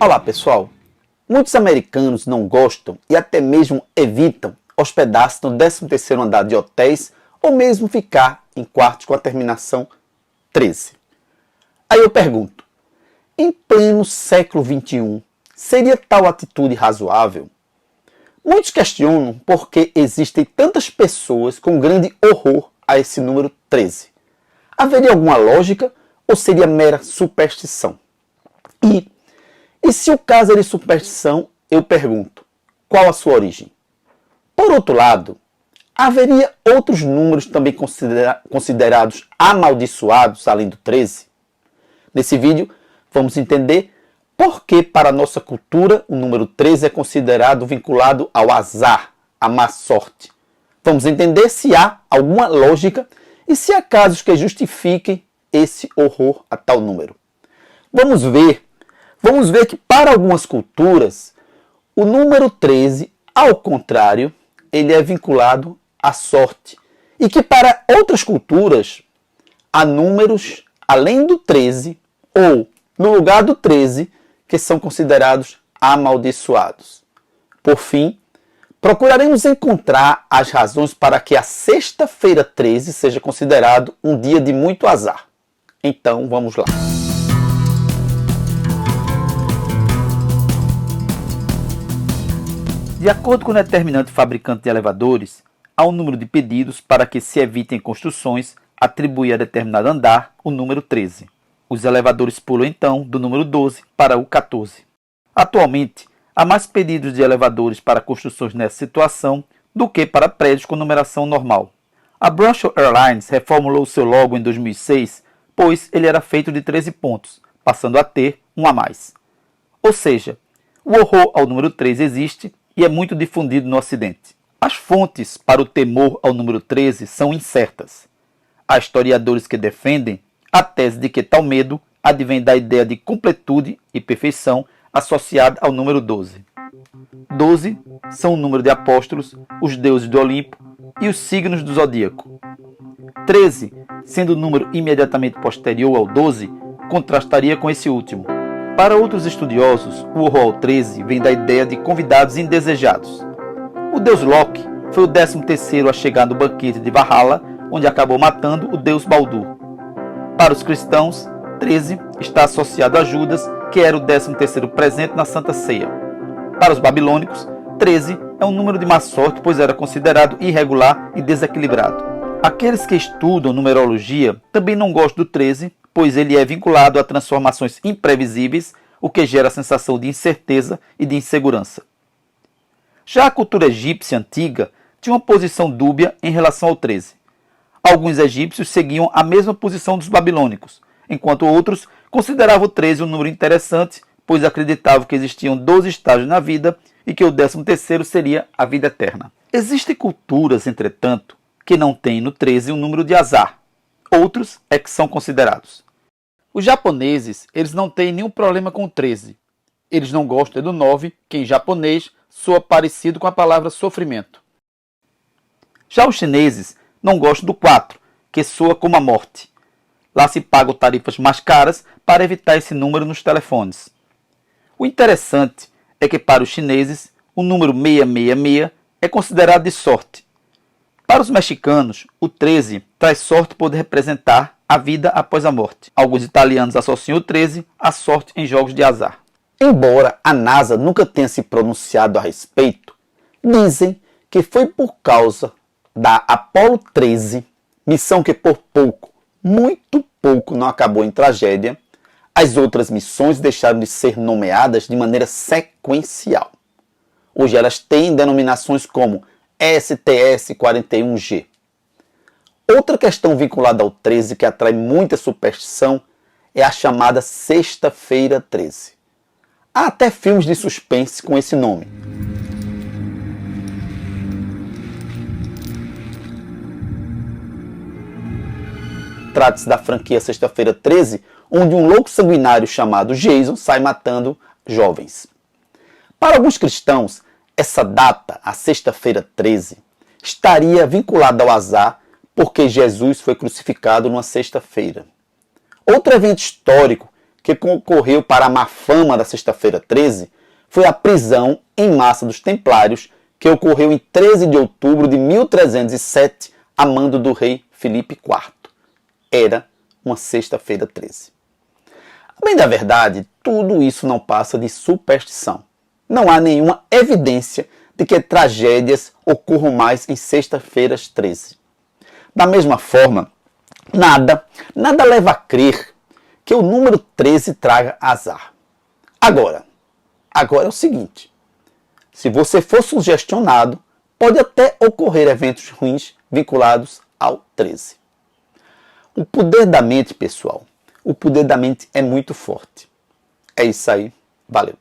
Olá pessoal, muitos americanos não gostam e até mesmo evitam hospedar-se no 13º andar de hotéis ou mesmo ficar em quartos com a terminação 13. Aí eu pergunto, em pleno século XXI, seria tal atitude razoável? Muitos questionam por que existem tantas pessoas com grande horror a esse número 13. Haveria alguma lógica ou seria mera superstição? E se o caso é de superstição, eu pergunto, qual a sua origem? Por outro lado, haveria outros números também considerados amaldiçoados além do 13? Nesse vídeo, vamos entender por que para a nossa cultura o número 13 é considerado vinculado ao azar, à má sorte. Vamos entender se há alguma lógica e se há casos que justifiquem esse horror a tal número. Vamos ver que para algumas culturas, o número 13, ao contrário, ele é vinculado à sorte. E que para outras culturas, há números além do 13, ou no lugar do 13, que são considerados amaldiçoados. Por fim, procuraremos encontrar as razões para que a sexta-feira 13 seja considerado um dia de muito azar. Então, vamos lá. De acordo com o determinante fabricante de elevadores, há um número de pedidos para que se evitem construções atribuir a determinado andar o número 13. Os elevadores pulam então do número 12 para o 14. Atualmente, há mais pedidos de elevadores para construções nessa situação do que para prédios com numeração normal. A Brussels Airlines reformulou seu logo em 2006, pois ele era feito de 13 pontos, passando a ter um a mais. Ou seja, o horror ao número 13 existe e é muito difundido no Ocidente. As fontes para o temor ao número 13 são incertas. Há historiadores que defendem a tese de que tal medo advém da ideia de completude e perfeição associada ao número 12. 12 são o número de apóstolos, os deuses do Olimpo e os signos do zodíaco. 13, sendo o número imediatamente posterior ao 12, contrastaria com esse último. Para outros estudiosos, o horror ao 13 vem da ideia de convidados indesejados. O deus Loki foi o 13º a chegar no banquete de Valhalla, onde acabou matando o deus Baldur. Para os cristãos, 13 está associado a Judas, que era o 13º presente na Santa Ceia. Para os babilônicos, 13 é um número de má sorte, pois era considerado irregular e desequilibrado. Aqueles que estudam numerologia também não gostam do 13, pois ele é vinculado a transformações imprevisíveis, o que gera a sensação de incerteza e de insegurança. Já a cultura egípcia antiga tinha uma posição dúbia em relação ao 13. Alguns egípcios seguiam a mesma posição dos babilônicos, enquanto outros consideravam o 13 um número interessante, pois acreditavam que existiam 12 estágios na vida e que o 13º seria a vida eterna. Existem culturas, entretanto, que não têm no 13 um número de azar. Outros é que são considerados. Os japoneses, eles não têm nenhum problema com o 13. Eles não gostam do 9, que em japonês soa parecido com a palavra sofrimento. Já os chineses não gostam do 4, que soa como a morte. Lá se pagam tarifas mais caras para evitar esse número nos telefones. O interessante é que para os chineses, o número 666 é considerado de sorte. Para os mexicanos, o 13 traz sorte por representar a vida após a morte. Alguns italianos associam o 13 à sorte em jogos de azar. Embora a NASA nunca tenha se pronunciado a respeito, dizem que foi por causa da Apollo 13, missão que por pouco, muito pouco, não acabou em tragédia, as outras missões deixaram de ser nomeadas de maneira sequencial. Hoje elas têm denominações como STS-41G. Outra questão vinculada ao 13 que atrai muita superstição é a chamada Sexta-feira 13. Há até filmes de suspense com esse nome. Trata-se da franquia Sexta-feira 13, onde um louco sanguinário chamado Jason sai matando jovens. Para alguns cristãos, essa data, a Sexta-feira 13, estaria vinculada ao azar porque Jesus foi crucificado numa sexta-feira. Outro evento histórico que concorreu para a má fama da Sexta-feira 13 foi a prisão em massa dos Templários, que ocorreu em 13 de outubro de 1307, a mando do rei Filipe IV. Era uma Sexta-feira 13. A bem da verdade, tudo isso não passa de superstição. Não há nenhuma evidência de que tragédias ocorram mais em Sexta-feiras 13. Da mesma forma, nada leva a crer que o número 13 traga azar. Agora é o seguinte: se você for sugestionado, pode até ocorrer eventos ruins vinculados ao 13. O poder da mente, pessoal, o poder da mente é muito forte. É isso aí, valeu.